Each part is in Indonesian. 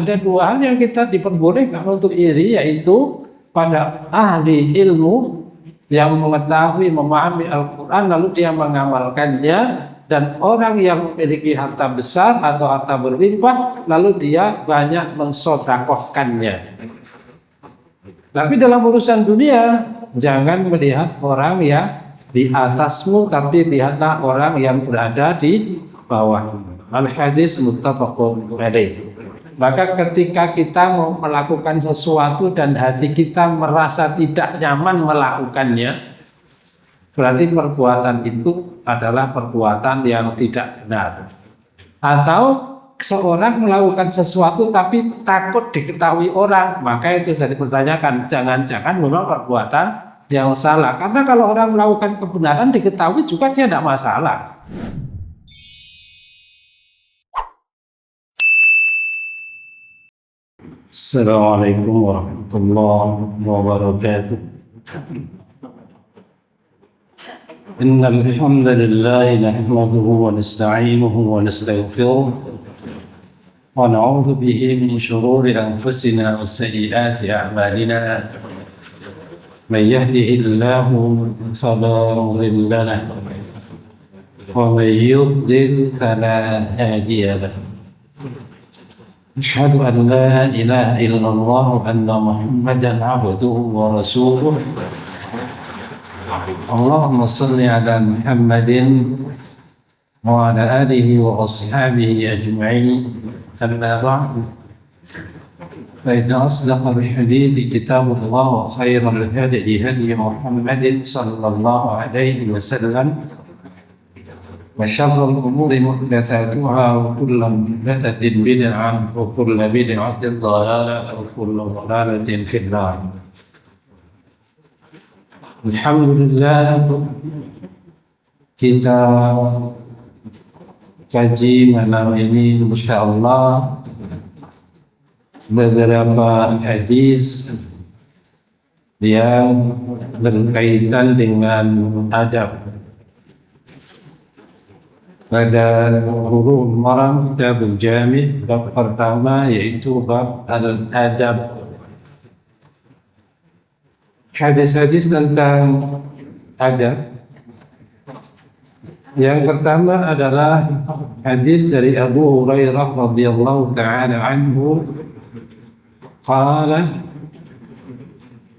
Ada dua hal yang kita diperbolehkan untuk iri, yaitu pada ahli ilmu yang mengetahui, memahami Al-Quran lalu dia mengamalkannya, dan orang yang memiliki harta besar atau harta berlimpah lalu dia banyak mensodakohkannya. Tapi dalam urusan dunia jangan melihat orang yang di atasmu, tapi lihatlah orang yang berada di bawah. Al-hadis muttafaqun alaih. Maka ketika kita mau melakukan sesuatu dan hati kita merasa tidak nyaman melakukannya, berarti perbuatan itu adalah perbuatan yang tidak benar. Atau seorang melakukan sesuatu tapi takut diketahui orang, maka itu sudah dipertanyakan, jangan-jangan memang perbuatan yang salah. Karena kalau orang melakukan kebenaran diketahui juga dia tidak masalah. Assalamualaikum warahmatullahi wabarakatuh. Innal hamdalillah nahmaduhu wa nasta'inuhu wa nastaghfiruh wa na'udzu bihi min shururi anfusina wa sayyiati a'malina. Man yahdihillahu fala mudilla lahu wa man yudlil fala hadiya lahu. أشهد أن لا إله إلا الله وأن محمدا عبده ورسوله. اللهم صل على محمد وعلى آله وأصحابه أجمعين. أما بعد، فإن أصدق الحديث كتاب الله وخير الهدي هدي محمد صلى الله عليه وسلم، وشر الأمور محدثاتها وكل محدثة بدعة وكل بدعة ضلالة وكل ضلالة في النار. Alhamdulillah, kita kaji malam ini insyaallah beberapa hadis yang berkaitan dengan adab. Pada Bulughul Maram Kitabul Jami' bab pertama yaitu bab al-adab. Hadis-hadis tentang adab. Yang pertama adalah hadis dari Abu Hurairah radhiyallahu ta'ala anhu.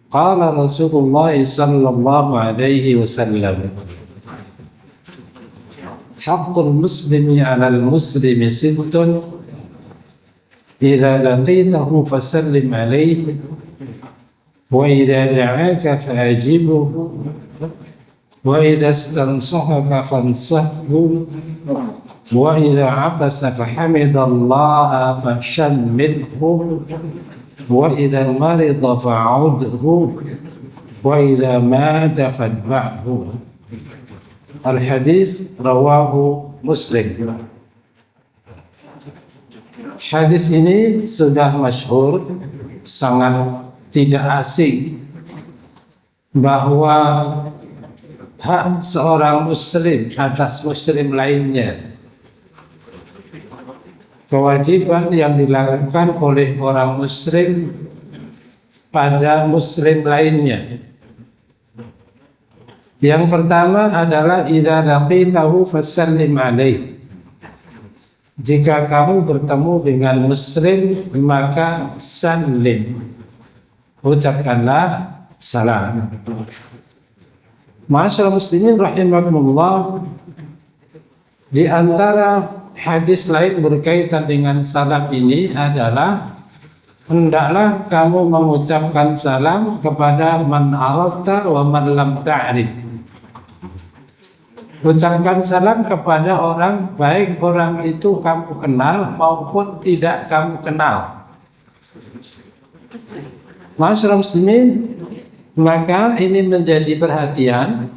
Qala Rasulullah sallallahu alaihi wasallam, haqqul muslimi 'alal muslimi sittun idza laqitahu fasallim 'alaihi wa idza da'aka fa'ajibhu wa idza istansahaka fansahhu wa idza 'atasa fahamidallaha fashammidhu wa idza marida fa'udhu wa idza mata fadba'hu. Al-hadis rawahu Muslim. Hadis ini sudah masyhur, sangat tidak asing, bahwa hak seorang muslim atas muslim lainnya, kewajiban yang dilakukan oleh orang muslim pada muslim lainnya. Yang pertama adalah idza laqitahu fasallim alaihi. Jika kamu bertemu dengan muslim maka salim, ucapkanlah salam. Ma'asyiral muslimin rahimakumullah, di antara hadis lain berkaitan dengan salam ini adalah hendaklah kamu mengucapkan salam kepada man arafta wa man lam ta'rif. Ucapkan salam kepada orang, baik orang itu kamu kenal maupun tidak kamu kenal. Ma'asyiral muslimin, maka ini menjadi perhatian,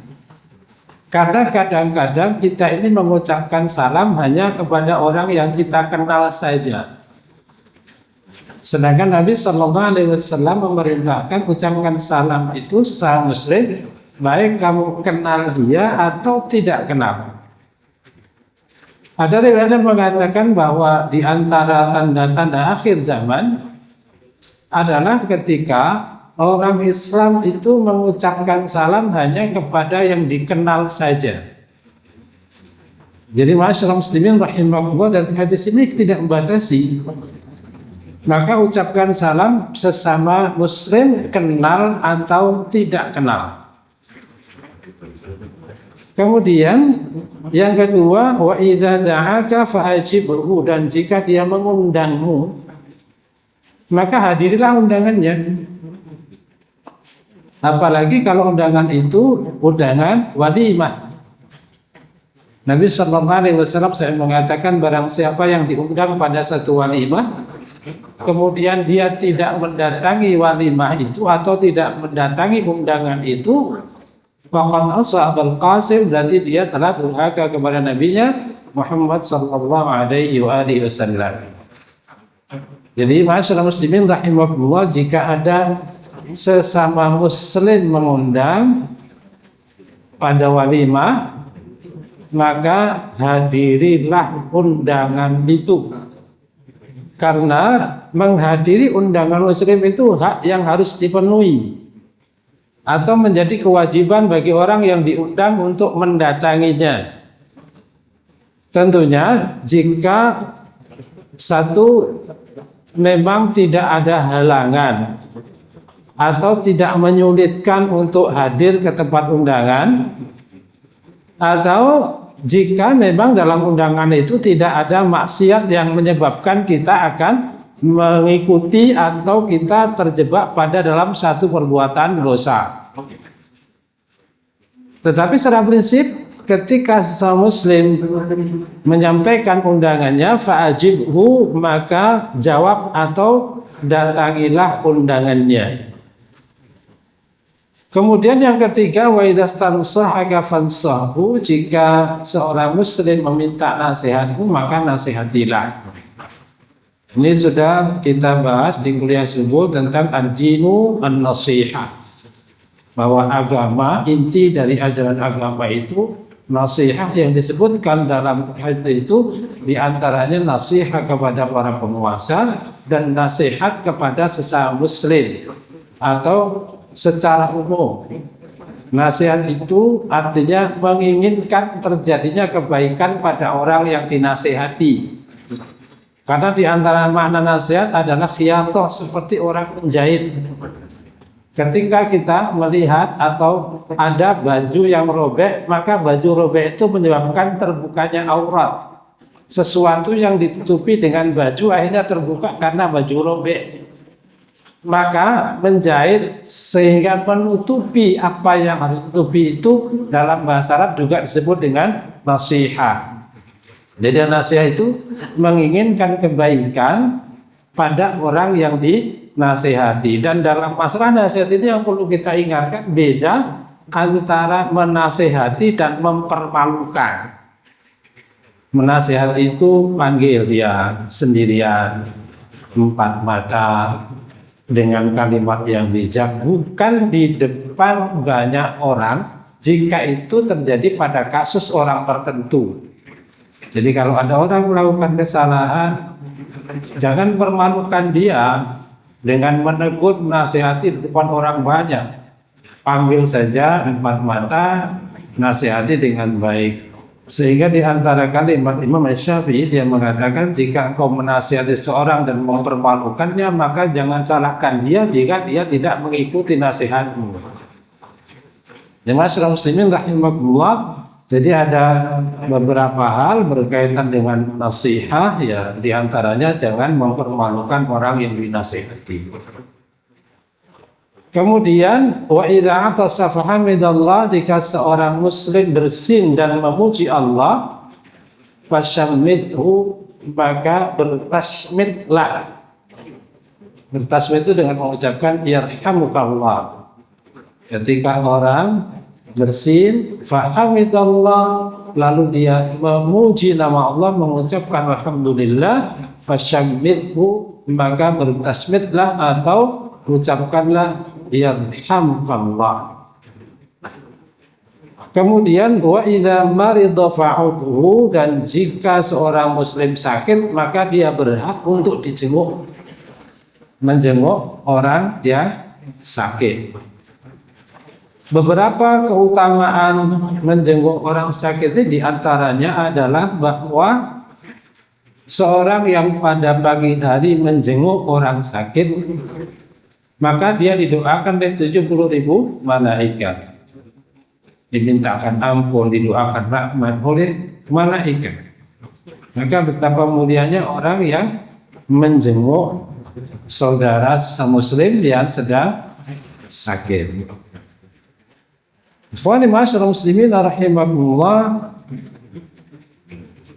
karena kadang-kadang kita ini mengucapkan salam hanya kepada orang yang kita kenal saja. Sedangkan Nabi Shallallahu Alaihi Wasallam memerintahkan ucapkan salam itu sesama muslim, baik kamu kenal dia atau tidak kenal. Ada riwayat yang mengatakan bahwa di antara tanda-tanda akhir zaman adalah ketika orang Islam itu mengucapkan salam hanya kepada yang dikenal saja. Jadi masyarakat muslimin rahimahullah, dan hadis ini tidak membatasi. Maka ucapkan salam sesama muslim, kenal atau tidak kenal. Kemudian yang kedua, wa idza da'aka fa'ajibhu, dan jika dia mengundangmu maka hadirilah undangannya. Apalagi kalau undangan itu undangan walimah. Nabi sallallahu alaihi wasallam saya mengatakan, barang siapa yang diundang pada satu walimah kemudian dia tidak mendatangi walimah itu atau tidak mendatangi undangan itu, faqad ashabal qasim, berarti dia telah durhaka kepada nabinya Muhammad sallallahu alaihi wasallam. Jadi masyarakat muslimin rahimahullah, jika ada sesama muslim mengundang pada walimah, maka hadirilah undangan itu. Karena menghadiri undangan muslim itu hak yang harus dipenuhi atau menjadi kewajiban bagi orang yang diundang untuk mendatanginya. Tentunya jika satu memang tidak ada halangan atau tidak menyulitkan untuk hadir ke tempat undangan, atau jika memang dalam undangan itu tidak ada maksiat yang menyebabkan kita akan mengikuti atau kita terjebak pada dalam satu perbuatan dosa. Tetapi secara prinsip, ketika sesama muslim menyampaikan undangannya, fa'ajibhu, maka jawab atau datangilah undangannya. Kemudian yang ketiga, wa idza stansahaka fansahhu, jika seorang muslim meminta nasihatmu maka nasihatilah. Ini sudah kita bahas di kuliah subuh tentang ad-dinu an-nasihah, bahwa agama, inti dari ajaran agama itu nasihat. Yang disebutkan dalam hadis itu diantaranya nasihat kepada para penguasa dan nasihat kepada sesama muslim atau secara umum. Nasihat itu artinya menginginkan terjadinya kebaikan pada orang yang dinasihati. Karena di antara makna nasihat adalah khiyatoh, seperti orang menjahit. Ketika kita melihat atau ada baju yang robek, maka baju robek itu menyebabkan terbukanya aurat. Sesuatu yang ditutupi dengan baju akhirnya terbuka karena baju robek. Maka menjahit sehingga menutupi apa yang harus ditutupi itu dalam bahasa Arab juga disebut dengan nasihat. Jadi nasihat itu menginginkan kebaikan pada orang yang dinasihati. Dan dalam masalah nasihat ini yang perlu kita ingatkan, beda antara menasihati dan mempermalukan. Menasihati itu panggil dia sendirian, empat mata, dengan kalimat yang bijak, bukan di depan banyak orang, jika itu terjadi pada kasus orang tertentu. Jadi kalau ada orang melakukan kesalahan, jangan permalukan dia dengan menegur, menasihati di depan orang banyak. Panggil saja empat mata, nasihati dengan baik. Sehingga di antara kalimat Imam Syafi'i, dia mengatakan, jika engkau menasihati seorang dan mempermalukannya, maka jangan salahkan dia jika dia tidak mengikuti nasihatmu. Ya masyarakat muslimin rahimahullah, jadi ada beberapa hal berkaitan dengan nasihat, ya di antaranya jangan mempermalukan orang yang dinasihati. Kemudian wa idza atasa fahamidallah, jika seorang muslim bersin dan memuji Allah, fasyamidhu, maka bertasmidlah. Bertasmid itu dengan mengucapkan yarhamukallah. Ketika orang bersin fahamidallah, lalu dia memuji nama Allah, mengucapkan alhamdulillah, fasyamidhu, maka bertasmidlah atau ucapkanlah yarhamkallah. Kemudian wa idza marida fa'udhu, dan jika seorang muslim sakit maka dia berhak untuk dijenguk, menjenguk orang yang sakit. Beberapa keutamaan menjenguk orang sakit ini diantaranya adalah bahwa seorang yang pada pagi hari menjenguk orang sakit maka dia didoakan oleh 70.000 malaikat, dimintakan ampun, didoakan rahmat oleh malaikat. Maka betapa mulianya orang yang menjenguk saudara semuslim yang sedang sakit. Ikhwani ma'asyiral muslimin rahimakumullah.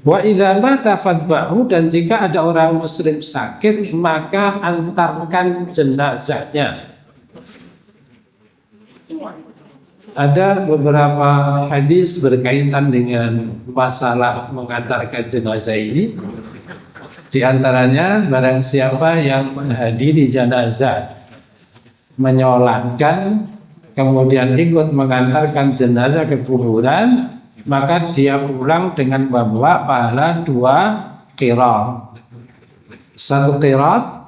Wa idza mata fadba'hu, dan jika ada orang muslim sakit maka antarkan jenazahnya. Ada beberapa hadis berkaitan dengan masalah mengantarkan jenazah ini. Di antaranya, barang siapa yang menghadiri jenazah, menyolatkan, kemudian ikut mengantarkan jenazah ke kuburan, maka dia pulang dengan membawa pahala 2 qirat. 1 qirat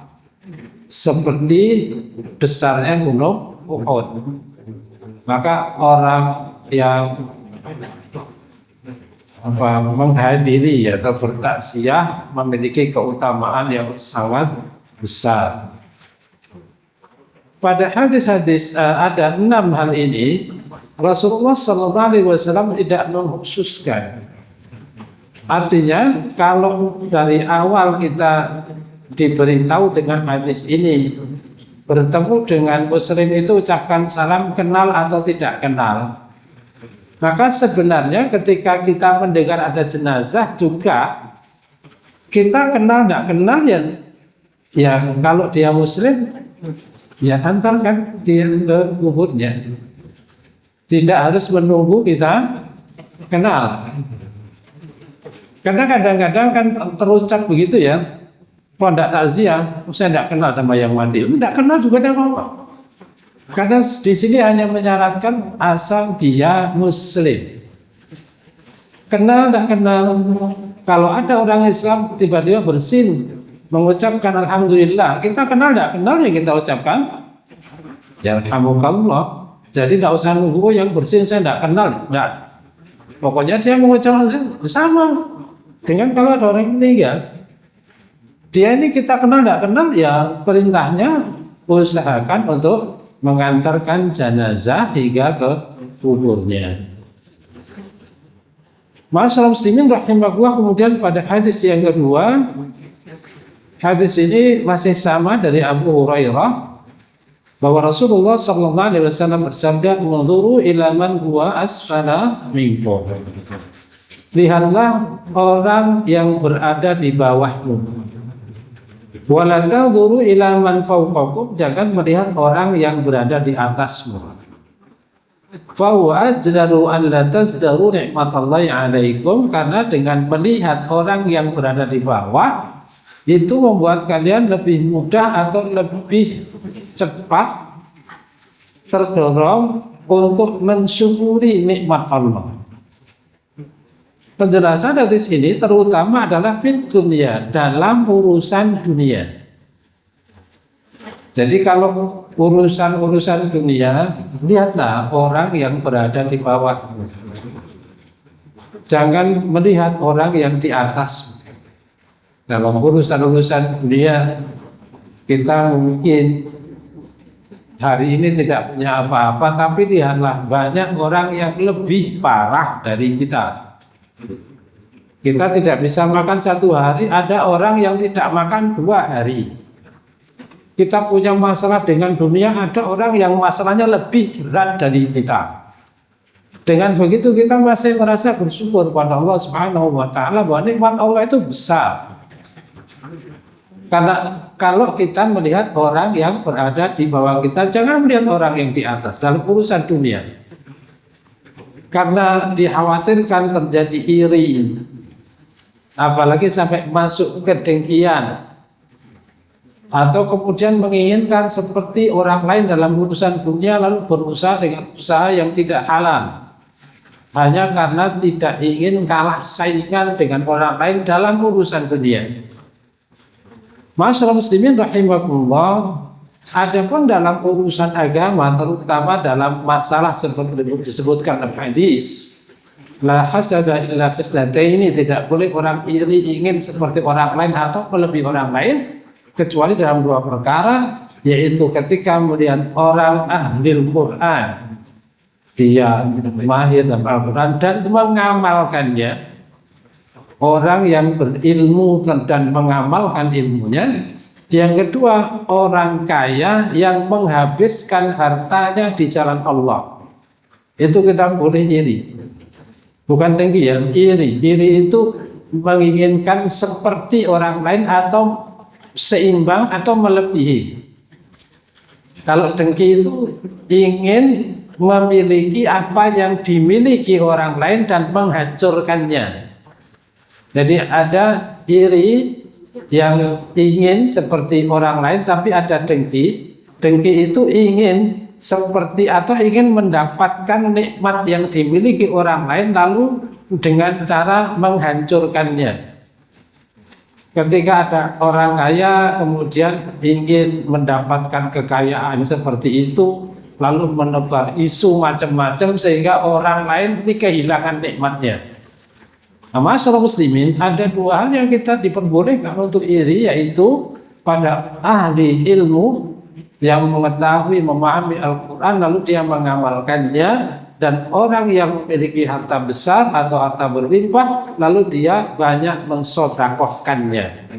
seperti besarnya gunung Uhud. Maka orang yang menghadiri atau bertaksiyah memiliki keutamaan yang sangat besar. Pada hadis-hadis ada 6 hal ini Rasulullah SAW tidak mengkhususkan. Artinya kalau dari awal kita diberitahu dengan hadis ini, bertemu dengan muslim itu ucapkan salam, kenal atau tidak kenal, maka sebenarnya ketika kita mendengar ada jenazah juga kita kenal tidak kenal ya kalau dia muslim ya antarkan dia ke kuburnya, tidak harus menunggu kita kenal. Karena kadang-kadang kan terucap begitu ya, kok tidak takziah, saya tidak kenal sama yang mati. Tidak kenal juga tidak apa-apa. Karena di sini hanya menyarankan asal dia muslim. Kenal tidak kenal. Kalau ada orang Islam tiba-tiba bersin mengucapkan alhamdulillah, kita kenal tidak kenal ya kita ucapkan yarhamukallah. Jadi tidak usah nunggu yang bersin saya tidak kenal. Tidak. Pokoknya dia mengucapkan sama dengan kalau ada orang meninggal. Dia ini kita kenal tidak kenal ya perintahnya usahakan untuk mengantarkan jenazah hingga ke kuburnya. Ma'asyiral muslimin rahimakumullah. Kemudian pada hadis yang kedua, hadis ini masih sama dari Abu Hurairah, bahwa Rasulullah SAW bersabda, "Unzuru ila man huwa asfala minkum." Lihatlah orang yang berada di bawahmu. Wala tanzuru ila man fawqakum, jangan melihat orang yang berada di atasmu. Fa huwa ajdaru an la tazdaru ni'matallahi 'alaikum, karena dengan melihat orang yang berada di bawah itu membuat kalian lebih mudah atau lebih cepat terdorong untuk mensyukuri nikmat Allah. Penjelasan dari sini terutama adalah fit dunia, dalam urusan dunia. Jadi kalau urusan dunia, lihatlah orang yang berada di bawah. Jangan melihat orang yang di atas. Dalam urusan dunia, kita mungkin hari ini tidak punya apa-apa, tapi lihatlah banyak orang yang lebih parah dari kita. Kita tidak bisa makan 1 hari, ada orang yang tidak makan 2 hari. Kita punya masalah dengan dunia, ada orang yang masalahnya lebih berat dari kita. Dengan begitu kita masih merasa bersyukur pada Allah Subhanahu wa taala bahwa nikmat Allah itu besar. Karena kalau kita melihat orang yang berada di bawah kita, jangan melihat orang yang di atas dalam urusan dunia. Karena dikhawatirkan terjadi iri, apalagi sampai masuk kedengkian, atau kemudian menginginkan seperti orang lain dalam urusan dunia lalu berusaha dengan usaha yang tidak halal. hanya karena tidak ingin kalah saingan dengan orang lain dalam urusan dunia. Masyarakat muslimin rahimakumullah, adapun dalam urusan agama, terutama dalam masalah seperti disebutkan dalam hadis, la hasada illa fisnataini, tidak boleh orang iri ingin seperti orang lain atau melebihi orang lain kecuali dalam dua perkara, yaitu ketika melihat orang ahli Quran, dia mahir dalam Al-Quran dan mengamalkannya. Orang yang berilmu dan mengamalkan ilmunya. Yang kedua, orang kaya yang menghabiskan hartanya di jalan Allah. Itu kita boleh iri. Bukan dengki ya, iri. Iri itu menginginkan seperti orang lain atau seimbang atau melebihi. Kalau dengki itu ingin memiliki apa yang dimiliki orang lain dan menghancurkannya. Jadi ada iri yang ingin seperti orang lain, tapi ada dengki. Dengki itu ingin seperti atau ingin mendapatkan nikmat yang dimiliki orang lain lalu dengan cara menghancurkannya. Ketika ada orang kaya kemudian ingin mendapatkan kekayaan seperti itu, lalu menebar isu macam-macam sehingga orang lain ini kehilangan nikmatnya. Nah, masyarakat muslimin, ada dua hal yang kita diperbolehkan untuk iri, yaitu pada ahli ilmu yang mengetahui, memahami Al-Quran lalu dia mengamalkannya, dan orang yang memiliki harta besar atau harta berlimpah lalu dia banyak mensodakohkannya.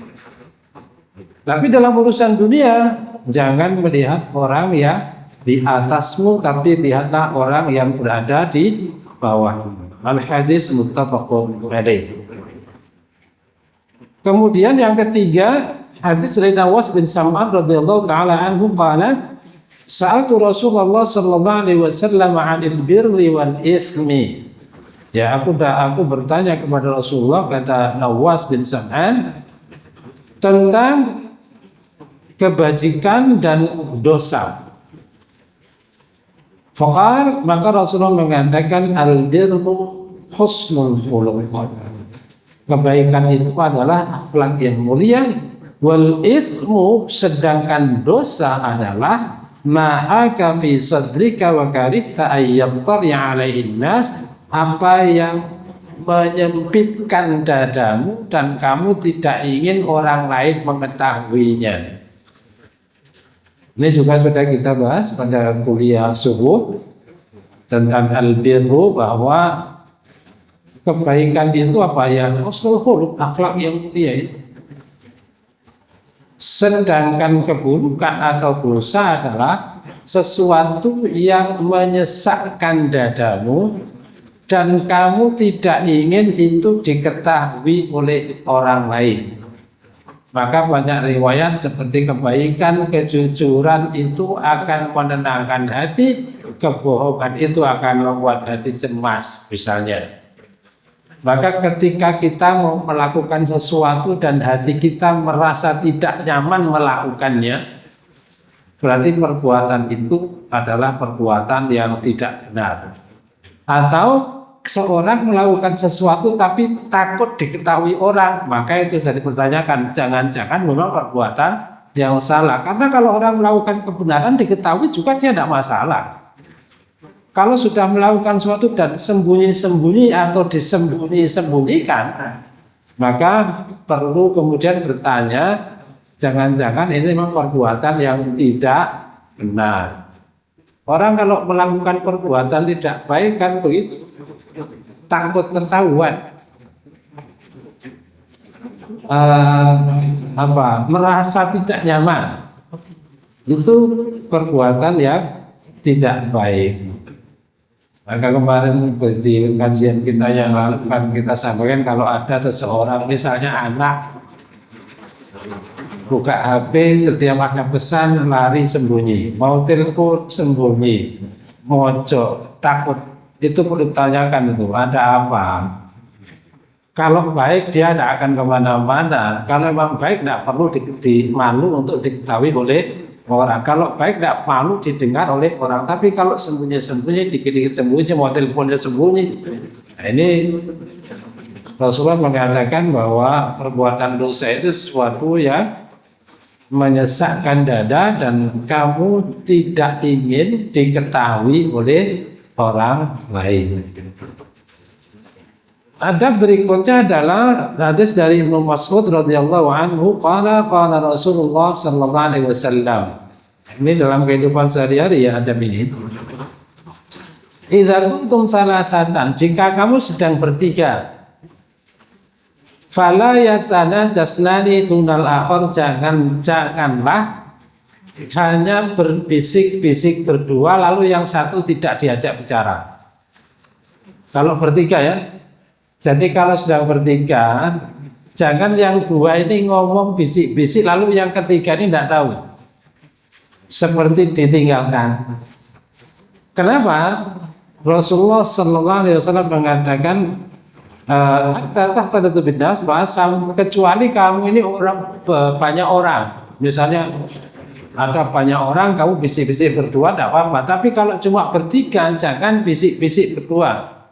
Tapi dalam urusan dunia, jangan melihat orang yang di atasmu, tapi lihatlah orang yang berada di bawah. Al-hadis muttafaqun alaih. Kemudian yang ketiga, hadis dari Nawas bin Sam'an radhiyallahu taala anhu qala sa'altu Rasulullah sallallahu alaihi wasallam 'anil birri wal ithmi. Ya, aku bertanya kepada Rasulullah, kata Nawas bin Sam'an, tentang kebajikan dan dosa. Faqal, maka Rasulullah mengatakan al-birru husnul khuluq. Kebaikan itu adalah akhlak yang mulia. Wal ithmu, sedangkan dosa adalah ma'aka fi sadrika wa karihta ayyattari alaihin nas, apa yang menyempitkan dadamu dan kamu tidak ingin orang lain mengetahuinya. Ini juga sudah kita bahas pada kuliah subuh tentang al-birru, bahwa kebaikan itu apa ya? Husnul khuluq, akhlak yang mulia itu. Sedangkan keburukan atau dosa adalah sesuatu yang menyesakkan dadamu dan kamu tidak ingin itu diketahui oleh orang lain. Maka banyak riwayat seperti kebaikan, kejujuran itu akan menenangkan hati, kebohongan itu akan membuat hati cemas misalnya. Maka ketika kita mau melakukan sesuatu dan hati kita merasa tidak nyaman melakukannya, berarti perbuatan itu adalah perbuatan yang tidak benar. Atau seorang melakukan sesuatu tapi takut diketahui orang, maka itu sudah dipertanyakan, jangan-jangan memang perbuatan yang salah. Karena kalau orang melakukan kebenaran diketahui juga dia tidak masalah. Kalau sudah melakukan sesuatu dan sembunyi-sembunyi atau disembunyi-sembunyikan, maka perlu kemudian bertanya, jangan-jangan ini memang perbuatan yang tidak benar. Orang kalau melakukan perbuatan tidak baik kan begitu, takut ketahuan, merasa tidak nyaman, itu perbuatan yang tidak baik. Maka kemarin di kajian kita yang lalu kan kita sampaikan, kalau ada seseorang misalnya anak buka HP, setiap ada pesan lari sembunyi, mau telepon sembunyi, mojok, takut, itu perlu ditanyakan itu ada apa. Kalau baik dia tidak akan kemana-mana. Kalau memang baik tidak perlu malu untuk diketahui oleh orang. Kalau baik tidak malu didengar oleh orang, tapi kalau sembunyi-sembunyi, dikit-dikit sembunyi, mau teleponnya sembunyi. Nah, ini Rasulullah mengatakan bahwa perbuatan dosa itu sesuatu yang menyesakkan dada dan kamu tidak ingin diketahui oleh orang lain. Adab berikutnya adalah hadis dari Ibnu Mas'ud radhiyallahu anhu, qala Rasulullah sallallahu alaihi wasallam. Ini dalam kehidupan sehari-hari ya adab ini. Idza kuntum salasatan, jika kamu sedang bertiga, fala yatanajasnani tunal akhir, janganlah hanya berbisik-bisik berdua lalu yang satu tidak diajak bicara. Kalau bertiga ya. Jadi kalau sedang bertiga, jangan yang dua ini ngomong bisik-bisik lalu yang ketiga ini tidak tahu. Seperti ditinggalkan. Kenapa? Rasulullah sallallahu alaihi wasallam mengatakan kecuali kamu ini banyak orang. Misalnya ada banyak orang, kamu bisik-bisik berdua tidak apa-apa. Tapi kalau cuma bertiga, jangan bisik-bisik berdua.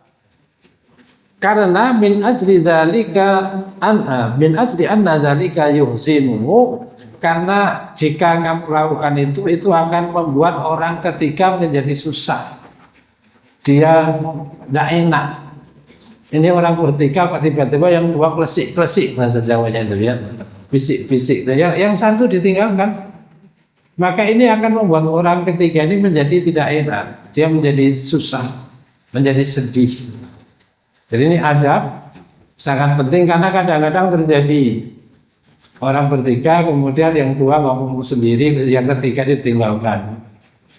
Karena min ajli anna dzalika yuhzinuhu, karena jika kamu lakukan itu akan membuat orang ketiga menjadi susah. Dia tidak enak. Ini orang bertiga kok tiba-tiba yang dua klesik-klesik bahasa Jawanya itu ya. Bisik-bisik. Yang satu ditinggalkan. Maka ini akan membuat orang ketiga ini menjadi tidak enak. Dia menjadi susah, menjadi sedih. Jadi ini adab sangat penting karena kadang-kadang terjadi orang bertiga kemudian yang dua ngomong sendiri, yang ketiga ditinggalkan.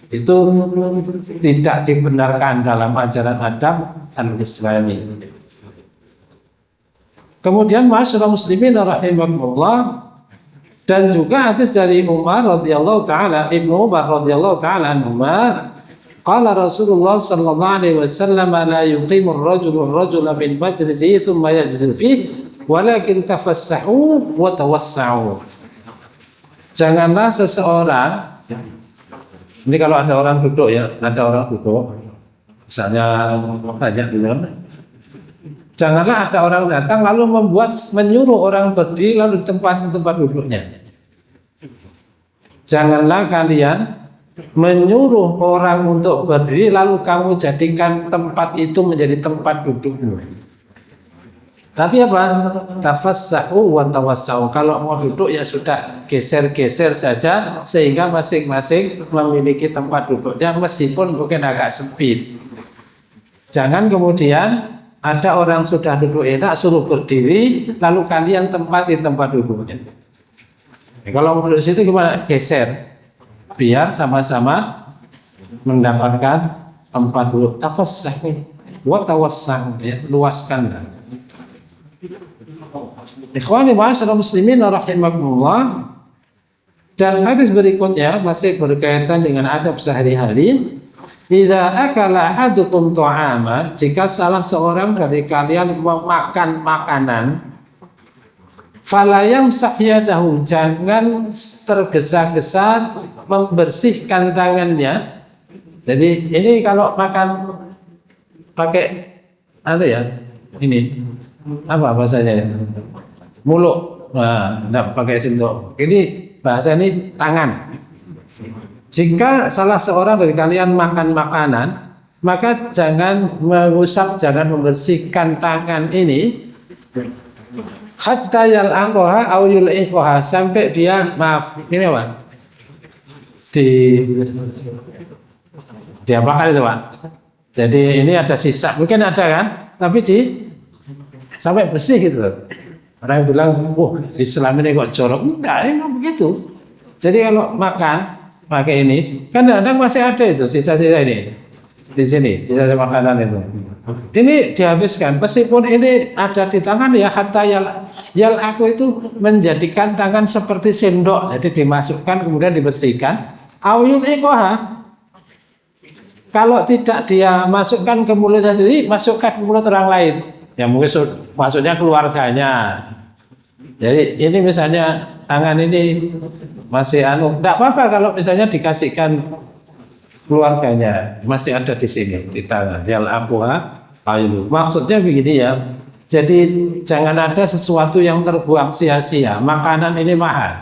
Itu tidak dibenarkan dalam ajaran adab al-Islami. Kemudian masyarakat muslimin rahimakumullah, dan juga hadis dari Umar radhiyallahu taala, Ibnu Umar radhiyallahu taala anhuma, qala Rasulullah sallallahu alaihi wasallam la yuqimur rajula min majlisihi thumma yajlisu fihi walakin tafassahu wa tawassau. Janganlah seseorang, ini kalau ada orang duduk ya, misalnya banyak dulu, janganlah ada orang datang lalu menyuruh orang berdiri lalu di tempat duduknya. Janganlah kalian menyuruh orang untuk berdiri lalu kamu jadikan tempat itu menjadi tempat dudukmu. Tapi apa? Tafassahu wa tawassau. Kalau mau duduk ya sudah geser-geser saja sehingga masing-masing memiliki tempat duduknya meskipun mungkin agak sempit. Jangan kemudian ada orang sudah duduk enak suruh berdiri lalu kalian tempati tempat duduknya. Kalau mau duduk situ gimana? Geser. Biar sama-sama mendapatkan tempat duduk. Tafassahu wa tawassau, ya, luaskan. Ikhwani ma'asyiral muslimin rahimakumullah. Dan hadis berikutnya masih berkaitan dengan adab sehari-hari. Idza akala ahadukum ta'ama, jika salah seorang dari kalian memakan makanan, fala yamsah yadahu, jangan tergesa-gesa membersihkan tangannya. Jadi ini kalau makan pakai apa ya? Ini apa bahasanya? Mulut. Nah, enggak pakai sendok. Ini bahasa ini tangan. Jika salah seorang dari kalian makan makanan, maka jangan mengusap, jangan membersihkan tangan ini hatta yal'aqaha aw yul'iqaha, sampai dia ini Pak. Dia bakar itu Pak. Jadi ini ada sisa, mungkin ada kan? Tapi sampai bersih gitu. Orang bilang, Islam ini kok jorok. Enggak, emang begitu. Jadi kalau makan pakai ini, kan kadang masih ada itu sisa-sisa ini di sini, sisa makanan itu. Ini dihabiskan, meskipun ini ada di tangan ya, hatta yal aku itu menjadikan tangan seperti sendok, jadi dimasukkan kemudian dibersihkan. Auyul ekoha, kalau tidak dia masukkan ke mulutnya sendiri, masukkan ke mulut orang lain. Ya mungkin maksudnya keluarganya. Jadi ini misalnya tangan ini masih tidak apa-apa kalau misalnya dikasihkan keluarganya, masih ada di sini di tangan. Yal abuha ayu. Maksudnya begini ya. Jadi jangan ada sesuatu yang terbuang sia-sia. Makanan ini mahal.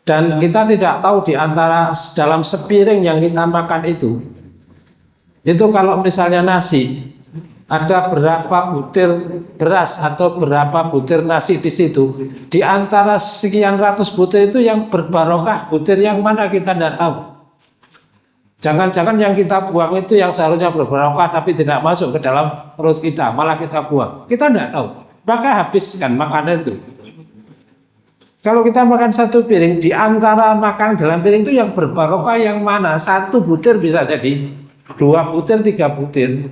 Dan kita tidak tahu di antara dalam sepiring yang kita makan itu kalau misalnya nasi, ada berapa butir beras atau berapa butir nasi di situ. Di antara sekian ratus butir itu yang berbarokah butir yang mana kita tidak tahu. Jangan-jangan yang kita buang itu yang seharusnya berbarokah tapi tidak masuk ke dalam perut kita, malah kita buang. Kita tidak tahu. Maka habiskan makanan itu. Kalau kita makan satu piring, di antara makan dalam piring itu yang berbarokah yang mana? Satu butir bisa jadi 2 butir, 3 butir.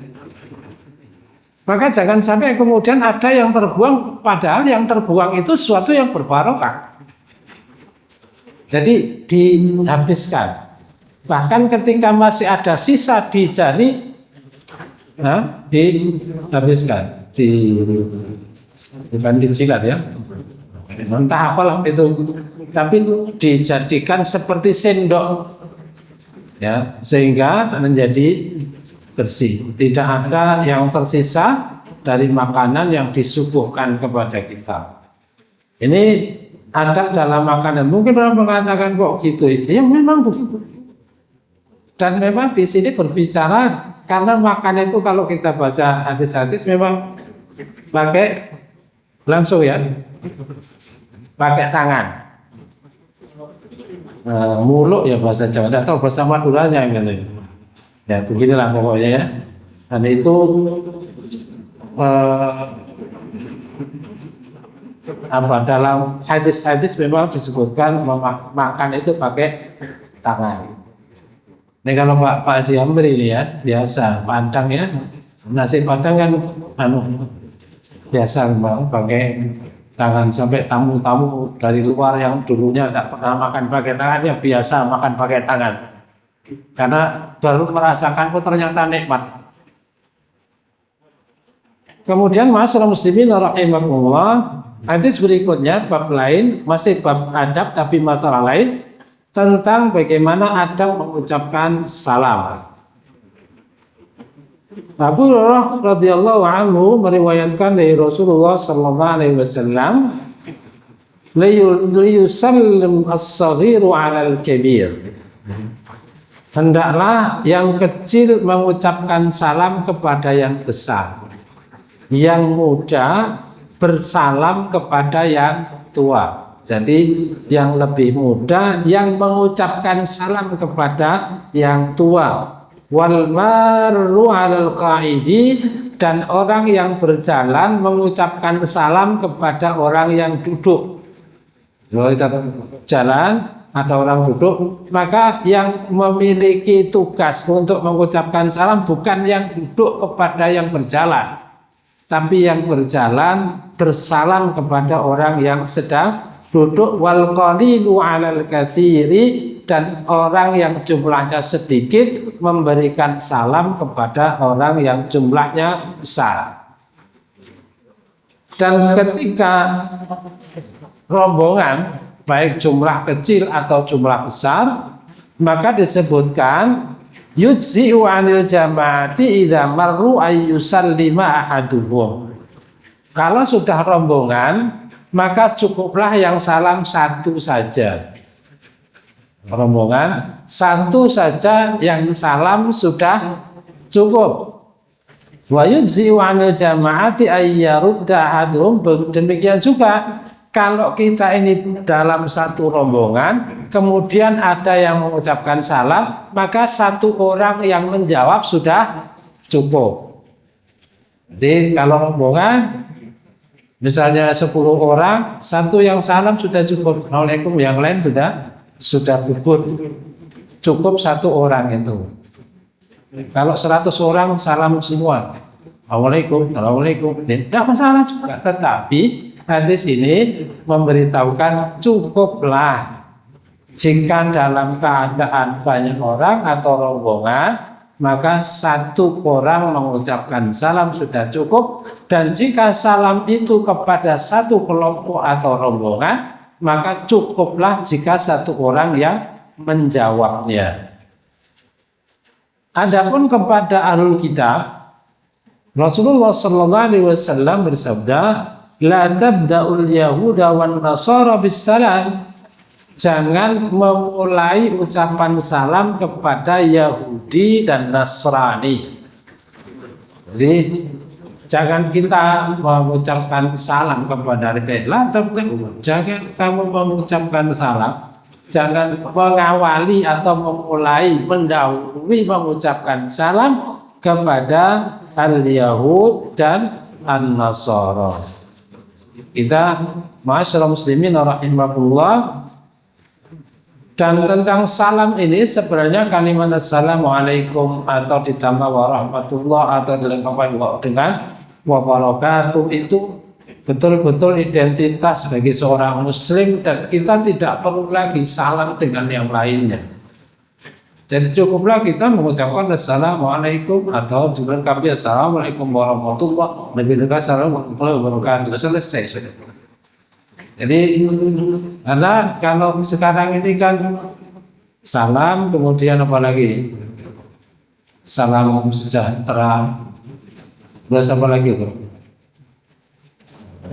Maka jangan sampai kemudian ada yang terbuang, padahal yang terbuang itu sesuatu yang berbarokah. Jadi dihabiskan. Bahkan ketika masih ada sisa di jari, dihabiskan. Bukan dijilat ya. Entah apalah itu, tapi dijadikan seperti sendok ya, sehingga menjadi bersih. Tidak ada yang tersisa dari makanan yang disuguhkan kepada kita. Ini adab dalam makanan. Mungkin orang mengatakan kok gitu, ya memang begitu. Dan memang di sini berbicara karena makanan itu kalau kita baca hadis-hadis memang pakai langsung ya, pakai tangan. Muluk ya bahasa Jawa, tidak tahu bahasa Maduranya gitu. Ya beginilah pokoknya ya. Dan itu dalam hadis-hadis memang disebutkan makan itu pakai tangan. Ini kalau Pak Haji Amri ini ya biasa Padang ya, nasi Padang kan biasa memang pakai tangan, sampai tamu-tamu dari luar yang dulunya tidak pernah makan pakai tangan ya biasa makan pakai tangan karena baru merasakan kok ternyata nikmat. Kemudian masyarakat muslimin rahimahullah, hadis berikutnya bab lain, masih bab adab tapi masalah lain tentang bagaimana adab mengucapkan salam. Abu Hurairah radhiyallahu anhu meriwayatkan dari Rasulullah sallallahu alaihi wasallam, liyusallim as-saghiru 'alal kabir. Hendaklah yang kecil mengucapkan salam kepada yang besar, yang muda bersalam kepada yang tua. Jadi yang lebih muda yang mengucapkan salam kepada yang tua. Wal marru 'alal qa'idi, dan orang yang berjalan mengucapkan salam kepada orang yang duduk. Kalau kita jalan ada orang duduk, maka yang memiliki tugas untuk mengucapkan salam bukan yang duduk kepada yang berjalan, tapi yang berjalan bersalam kepada orang yang sedang duduk. Wal qalilu 'alal katsiri, dan orang yang jumlahnya sedikit memberikan salam kepada orang yang jumlahnya besar. Dan ketika rombongan baik jumlah kecil atau jumlah besar, maka disebutkan yujzi'u 'anil jama'ati idza marru ayyusallima ahaduhum. Kalau sudah rombongan, maka cukuplah yang salam satu saja. Rombongan satu saja yang salam sudah cukup. Wa yujzi'u 'anil jama'ati ayyarudda ahaduhum. Demikian juga kalau kita ini dalam satu rombongan, kemudian ada yang mengucapkan salam, maka satu orang yang menjawab sudah cukup. Jadi kalau rombongan misalnya 10 orang, satu yang salam sudah cukup. Assalamualaikum, yang lain sudah gugur. Cukup satu orang itu. Kalau 100 orang salam semua, Assalamualaikum, Assalamualaikum, tidak masalah juga. Tetapi hadis ini memberitahukan cukuplah jika dalam keadaan banyak orang atau rombongan, maka satu orang mengucapkan salam sudah cukup. Dan jika salam itu kepada satu kelompok atau rombongan, maka cukuplah jika satu orang yang menjawabnya. Adapun kepada ahlul kitab, Rasulullah sallallahu alaihi wasallam bersabda, la tabda'ul yahuda wan nasara bis salam. Jangan memulai ucapan salam kepada Yahudi dan Nasrani. Jadi jangan kita mengucapkan salam kepada mereka. Jangan kamu mengucapkan salam. Jangan mengawali atau memulai mendahului mengucapkan salam kepada al-Yahud dan an-Nasara. Kita ma'asyiral muslimin rahimakumullah. Dan tentang salam ini sebenarnya kalimat assalamualaikum atau ditambah warahmatullah atau dilengkapi dengan wabarakatuh itu betul-betul identitas bagi seorang muslim, dan kita tidak perlu lagi salam dengan yang lainnya. Jadi cukuplah kita mengucapkan assalamualaikum atau dilengkapi assalamualaikum warahmatullah, lebih dekat assalamualaikum warahmatullahi wabarakatuh, selesai sudah. Jadi karena kalau sekarang ini kan salam, kemudian apa lagi? Salam sejahtera. Terus apa lagi itu?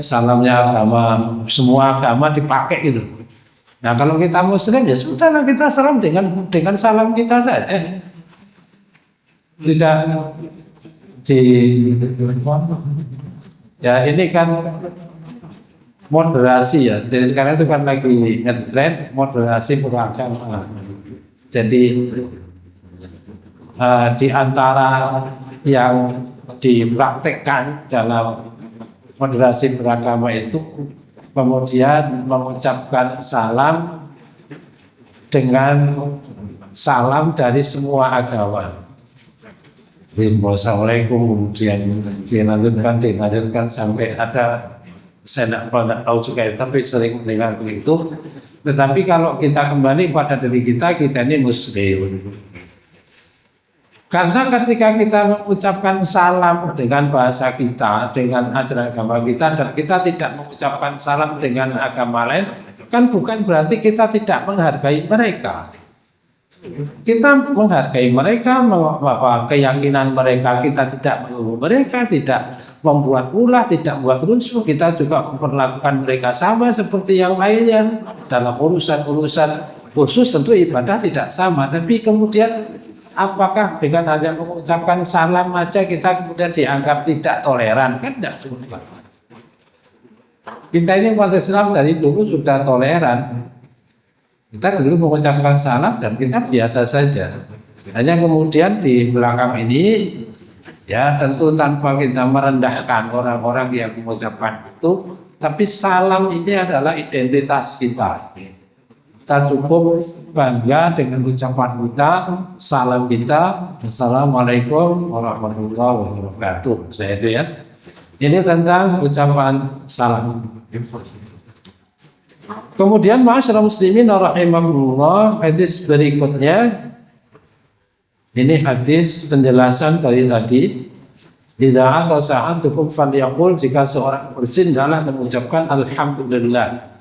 Salamnya agama, semua agama dipakai itu. Nah kalau kita muslim ya sudahlah, kita salam dengan salam kita saja. Tidak ya ini kan moderasi ya. Jadi sekarang itu kan lagi ngetrend moderasi beragama. Jadi di antara yang dipraktekkan dalam moderasi beragama itu kemudian mengucapkan salam dengan salam dari semua agama. Assalamualaikum, kemudian dilanjutkan sampai ada, saya tidak tahu juga, tapi sering mendengar begitu. Tetapi kalau kita kembali pada diri kita ini muslim. Karena ketika kita mengucapkan salam dengan bahasa kita, dengan ajaran agama kita, dan kita tidak mengucapkan salam dengan agama lain, kan bukan berarti kita tidak menghargai mereka. Kita menghargai mereka, keyakinan mereka, kita tidak mengganggu mereka, tidak membuat ulah, tidak membuat rusuh. Kita juga memperlakukan mereka sama seperti yang lainnya. Dalam urusan-urusan khusus tentu ibadah tidak sama, tapi kemudian apakah dengan hanya mengucapkan salam aja kita kemudian dianggap tidak toleran? Kan tidak juga. Kita ini umat Islam dari dulu sudah toleran. Kita dulu mengucapkan salam dan kita biasa saja. Hanya kemudian di belakang ini, ya tentu tanpa kita merendahkan orang-orang yang mengucapkan itu, tapi salam ini adalah identitas kita. Kita cukup bangga dengan ucapan kita, salam kita, assalamualaikum warahmatullahi wabarakatuh. Saya itu ya. Ini tentang ucapan salam. Kemudian ma'asyiral muslimin rahimakumullah, hadis berikutnya ini hadis penjelasan dari tadi. Idza atasa ahadukum falyaqul, jika seorang bersin adalah mengucapkan alhamdulillah.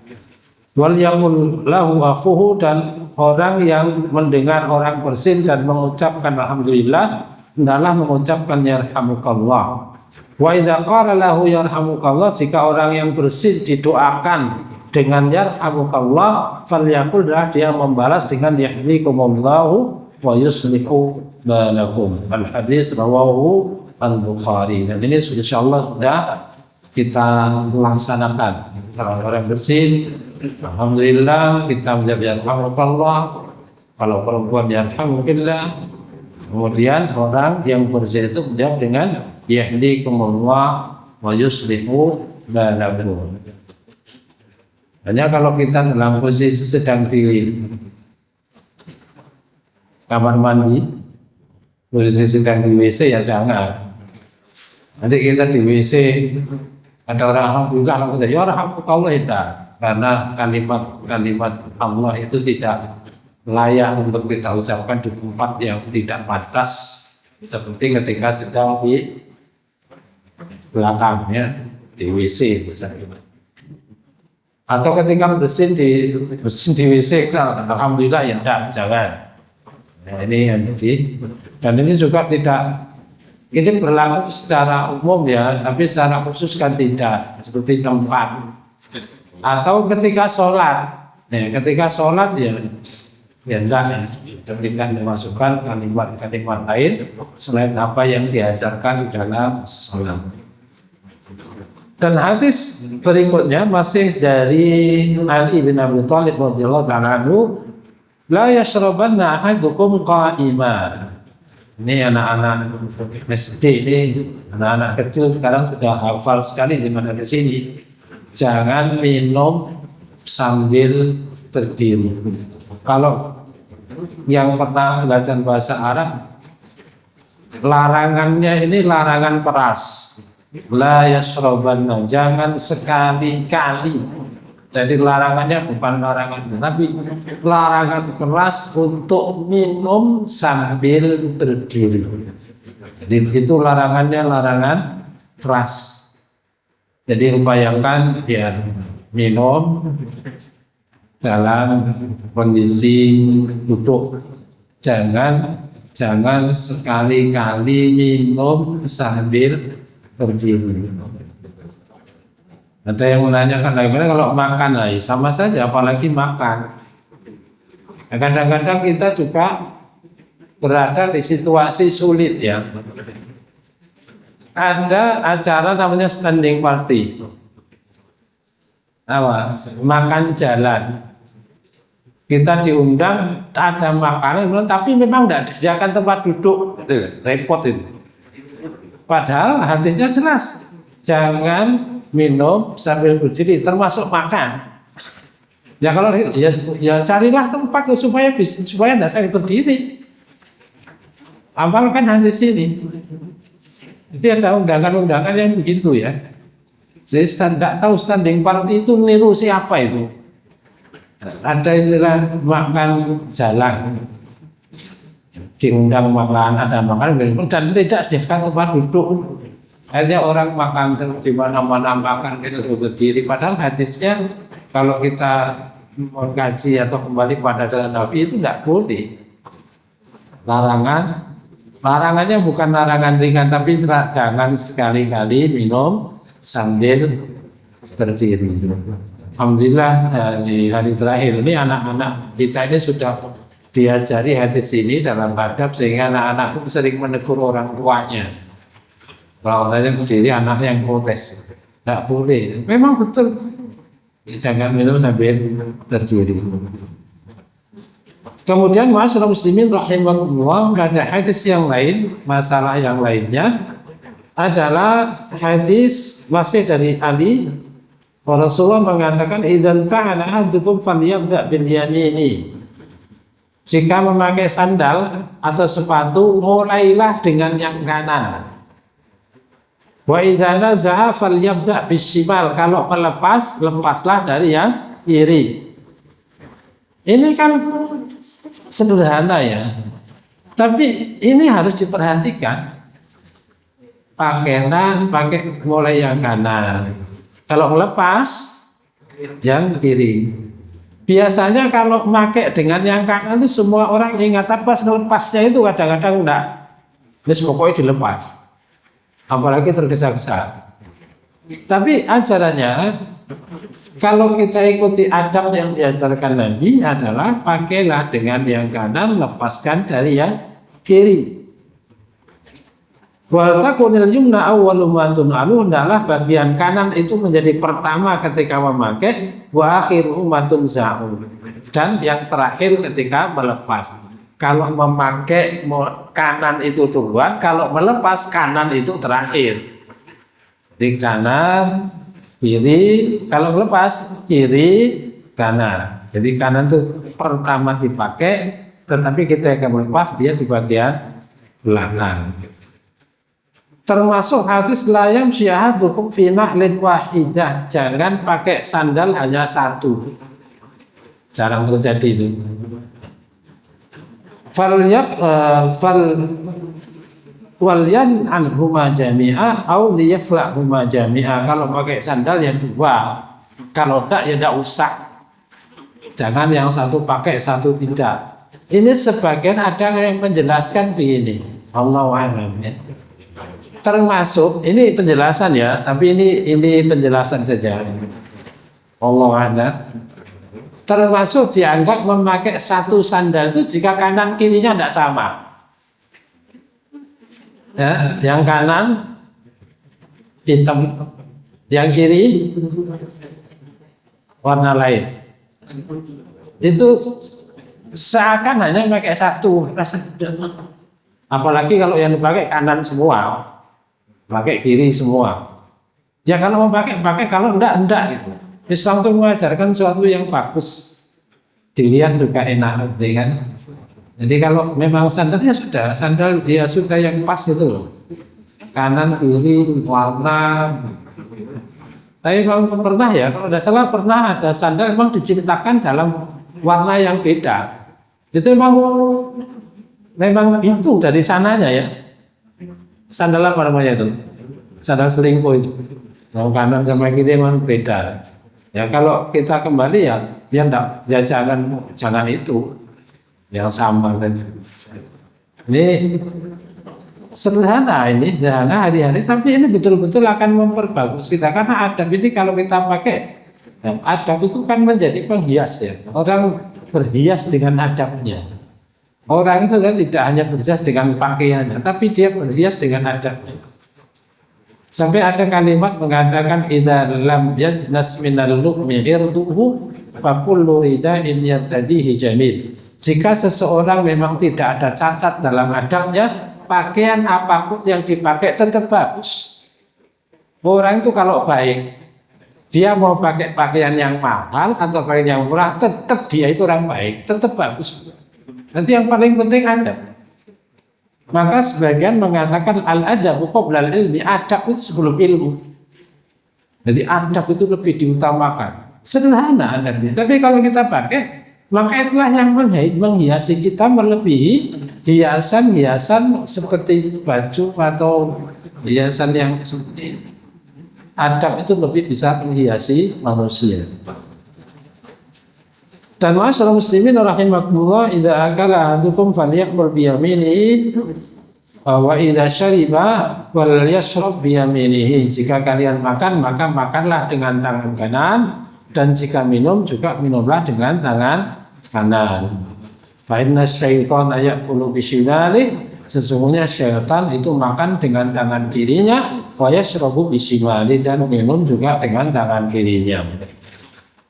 Wal yaqul lahu akhuhu, dan orang yang mendengar orang bersin dan mengucapkan alhamdulillah adalah mengucapkan yarhamukallah. Wa idza qala lahu yarhamukallah, jika orang yang bersin didoakan dengan yarhamukallah, falyaqul, dia membalas dengan yahdikumullahu wa yuslihu balakum. Al hadis rawahu al-Bukhari. Dan ini insyaallah sudah kita laksanakan. Kalau orang bersin, alhamdulillah, kita menjawab yarhamukallah. Kalau perempuan yarhamukillah. Kemudian orang yang bersin itu menjawab dengan yahdikumullah wa yuslihu balakum. Hanya kalau kita dalam posisi sedang di kamar mandi, posisi sedang di WC, ya jangan. Nanti kita di WC ada orang alhamdulillah, ya rahmatullah, karena kalimat Allah itu tidak layak untuk kita ucapkan di tempat yang tidak pantas, Seperti ketika sedang di belakang ya, di WC misalnya. Atau ketika bersin di WC, alhamdulillah ya enggak, jangan. Nah, ini yang dan ini juga tidak, ini berlaku secara umum ya, tapi secara khusus kan tidak, seperti tempat. Atau ketika sholat, nah, ketika sholat ya enggak ya, demikian dimasukkan kalimat-kalimat lain selain apa yang diajarkan dalam sholat. Dan hadis berikutnya masih dari Ali bin Abi Thalib radhiyallahu ta'ala anhu, la yashrabanna ahadukum qa'ima. Ini anak-anak SD ini, anak-anak kecil sekarang sudah hafal sekali di mana ke sini. Jangan minum sambil berdiri. Kalau yang pernah belajar bahasa Arab, larangannya ini larangan keras. La yashrabanna, jangan sekali-kali. Jadi larangannya bukan larangan, tapi larangan keras untuk minum sambil berdiri. Jadi itu larangannya larangan keras. Jadi bayangkan ya, minum dalam kondisi duduk. Jangan sekali-kali minum sambil berdiri. Ada yang menanyakan bagaimana kalau makan, sama saja, apalagi makan. Kadang-kadang kita juga berada di situasi sulit ya. Ada acara namanya standing party, makan jalan. Kita diundang, ada makanan, tapi memang tidak disediakan tempat duduk, repot itu. Padahal hadisnya jelas, jangan minum sambil berdiri, termasuk makan. Ya kalau ya carilah tempat supaya tidak sambil berdiri. Amalkan hadis ini. Jadi ada undangan-undangan yang begitu ya. Jadi tidak tahu standing party itu niru siapa itu. Ada istilah makan jalan. Diundang makan, ada makan dan tidak sediakan tempat duduk. Akhirnya orang makan di mana-mana makan kita berdiri. Padahal hadisnya kalau kita mengkaji atau kembali pada jalan Nabi itu tidak boleh. Larangannya bukan larangan ringan, tapi jangan sekali-kali minum sambil berdiri. Alhamdulillah di hari terakhir ini anak-anak kita ini sudah diajari hadis ini dalam adab, sehingga anak-anak sering menegur orang tuanya. Kalau saya berdiri, anaknya yang protes, tidak boleh. Memang betul, jangan minum sambil berdiri. Kemudian masyarakat muslimin rahimahullah, ada hadis yang lain, masalah yang lainnya adalah hadis masih dari Ali. Rasulullah mengatakan, idzan ta'ala ahadukum falyabda' bil yamini. Jika memakai sandal atau sepatu, mulailah dengan yang kanan. Wa idza naza'a falyabda' bis shimal. Kalau lepaslah dari yang kiri. Ini kan sederhana ya. Tapi ini harus diperhatikan. Pakai mulai yang kanan. Kalau melepas yang kiri. Biasanya kalau pakai dengan yang kanan itu semua orang ingat, pas melepasnya itu kadang-kadang enggak. Terus pokoknya dilepas. Apalagi tergesa-gesa. Tapi ajarannya, kalau kita ikuti adab yang diajarkan Nabi adalah pakailah dengan yang kanan, lepaskan dari yang kiri. Wal takunil yumna awwalu ma tun'alu, adalah bagian kanan itu menjadi pertama ketika memakai, wa akhiru ma tunza'u, dan yang terakhir ketika melepas. Kalau memakai kanan itu duluan, kalau melepas kanan itu terakhir. Di kanan, kiri, kalau melepas kiri, kanan. Jadi kanan itu pertama dipakai, tetapi kita akan melepas dia di bagian belakang. Termasuk hadis layam syahadukum fi na'lin wahidah, jangan pakai sandal hanya satu. Jarang terjadi itu. Walyan anhuma jami'a au liyakhla'huma jami'a. Kalau pakai sandal yang dua, kalau enggak ya enggak usah. Jangan yang satu pakai satu tidak. Ini sebagian ada yang menjelaskan begini. Allahu a'lam. Termasuk ini penjelasan ya, tapi ini penjelasan saja. Allahu a'lam. Termasuk dianggap memakai satu sandal itu jika kanan kirinya tidak sama. Ya, yang kanan hitam, yang kiri warna lain. Itu seakan hanya pakai satu. Apalagi kalau yang dipakai kanan semua, pakai kiri semua. Ya kalau mau pakai, kalau enggak gitu. Islam itu mengajarkan sesuatu yang bagus, dilihat juga enak, gitu kan. Jadi kalau memang sandalnya sudah, sandal ya sudah yang pas itu loh. Kanan, kiri, warna. Tapi memang pernah ya, kalau tidak salah pernah ada sandal memang diciptakan dalam warna yang beda. Itu memang itu dari sananya ya. Sandal apa namanya itu? Sandal selingkuh itu. Yang kanan sama kiri memang beda. Ya kalau kita kembali ya enggak, ya jangan itu. Yang sama saja. Ini sederhana hari-hari, tapi ini betul-betul akan memperbagus kita karena adab ini kalau kita pakai, ya, adab itu kan menjadi penghias ya. Orang berhias dengan adabnya. Orang itu kan tidak hanya berhias dengan pakaiannya, tapi dia berhias dengan adabnya. Sampai ada kalimat mengatakan idza lam yajnas minal luhmi irduhu fa kullu rida'in yartadihi jamil. Jika seseorang memang tidak ada cacat dalam adabnya, pakaian apapun yang dipakai tetap bagus. Orang itu kalau baik, dia mau pakai pakaian yang mahal atau pakaian yang murah, tetap dia itu orang baik, tetap bagus. Nanti yang paling penting adab. Maka sebagian mengatakan al-adabu qabla al-ilmi, adab itu sebelum ilmu. Jadi adab itu lebih diutamakan. Sederhana adabnya. Tapi kalau kita pakai, maka itulah yang menghiasi kita melebihi hiasan-hiasan seperti baju atau hiasan yang seperti ini. Adab itu lebih bisa menghiasi manusia. Dan ma'asyiral muslimin rahimakumullah, idza akala ahadukum falyakul bi yaminihi wa idza syariba falyashrab bi yaminihi. Jika kalian makan, maka makanlah dengan tangan kanan, dan jika minum juga minumlah dengan tangan kanan. Fa inna syaitana ya'kulu bisimali, sesungguhnya syaitan itu makan dengan tangan kirinya, wa yashrabu bisimali, dan minum juga dengan tangan kirinya.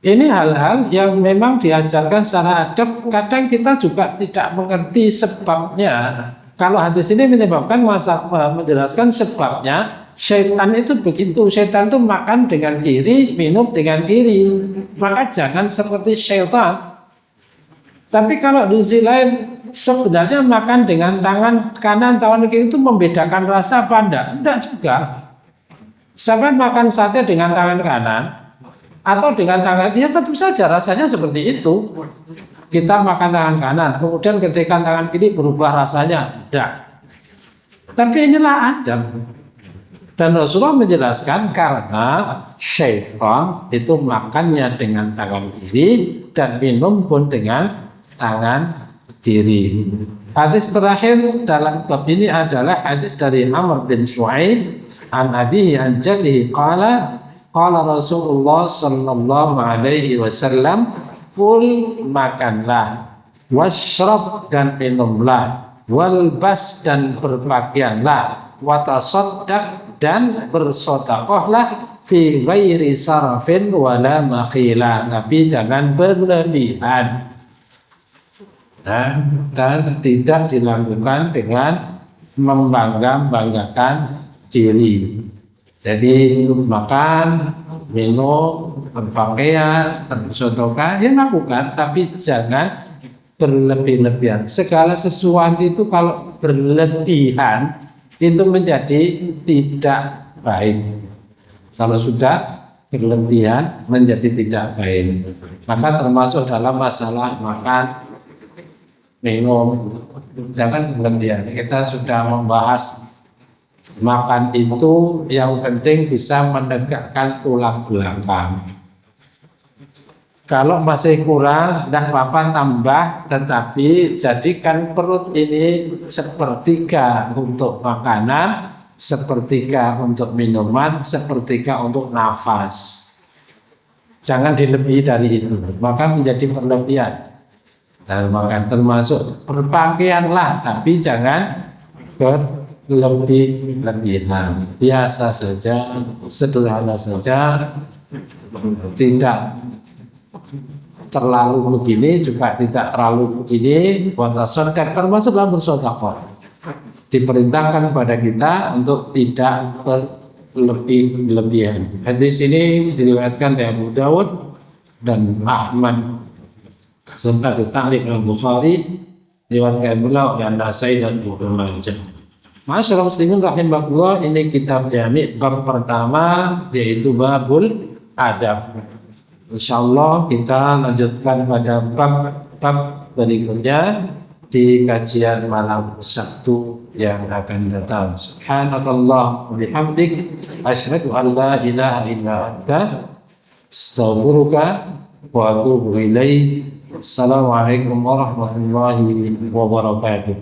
Ini hal-hal yang memang diajarkan secara adab. Kadang kita juga tidak mengerti sebabnya. Kalau hadis ini menyebabkan menjelaskan sebabnya, syaitan itu begitu. Syaitan itu makan dengan kiri, minum dengan kiri. Maka jangan seperti syaitan. Tapi kalau di sisi lain, sebenarnya makan dengan tangan kanan, tangan kiri itu membedakan rasa apa enggak? Enggak juga. Sampai makan sate dengan tangan kanan atau dengan tangan kiri, tentu saja rasanya seperti itu. Kita makan tangan kanan, kemudian ketika tangan kiri berubah rasanya, enggak. Tapi inilah adab. Dan Rasulullah menjelaskan karena syaitan itu makannya dengan tangan kiri dan minum pun dengan tangan kiri. Hadis terakhir dalam bab ini adalah hadis dari Amr bin Shu'aib an abihi an jaddihi qala Rasulullah sallallahu alaihi wasallam, kul makanlah, washrab dan minumlah, walbas dan berpakaianlah, watasaddaq dan bersedekahlah, fi ghairi sarafin wala makhila, tapi jangan berlebihan. Dan tidak dilakukan dengan membanggakan diri. Jadi makan, minum, berpakaian, bersedekah, ya lakukan, tapi jangan berlebih-lebihan. Segala sesuatu itu kalau berlebihan itu menjadi tidak baik. Kalau sudah berlebihan menjadi tidak baik. Maka termasuk dalam masalah makan, minum, jangan berlebihan. Kita sudah membahas Makan itu yang penting bisa menegakkan tulang belakang. Kalau masih kurang, tidak apa-apa tambah, tetapi jadikan perut ini sepertiga untuk makanan, sepertiga untuk minuman, sepertiga untuk nafas. Jangan dilebihi dari itu, maka menjadi berlebihan. Dan maka termasuk berpakaianlah, tapi jangan berlebih-lebihan. Biasa saja, sederhana saja, tidak terlalu begini, juga tidak terlalu begini. Bersedekah termasuk dalam bersedekah. Diperintahkan kepada kita untuk tidak berlebih-lebihan. Hadis ini diriwayatkan oleh Abu Dawud dan Ahmad serta ditaklif oleh Bukhari, diriwayatkan pula oleh An-Nasai dan Ibnu Majah. Masyaallah muslimin rahimakumullah, ini kitab jami' bab pertama yaitu babul adab. Insyaallah kita lanjutkan pada bab berikutnya di kajian malam Sabtu yang akan datang. Subhanakallah wa bihamdik asyhadu an la ilaha illa anta astaghfiruka wa atubu ilaik. Assalamualaikum warahmatullahi wabarakatuh.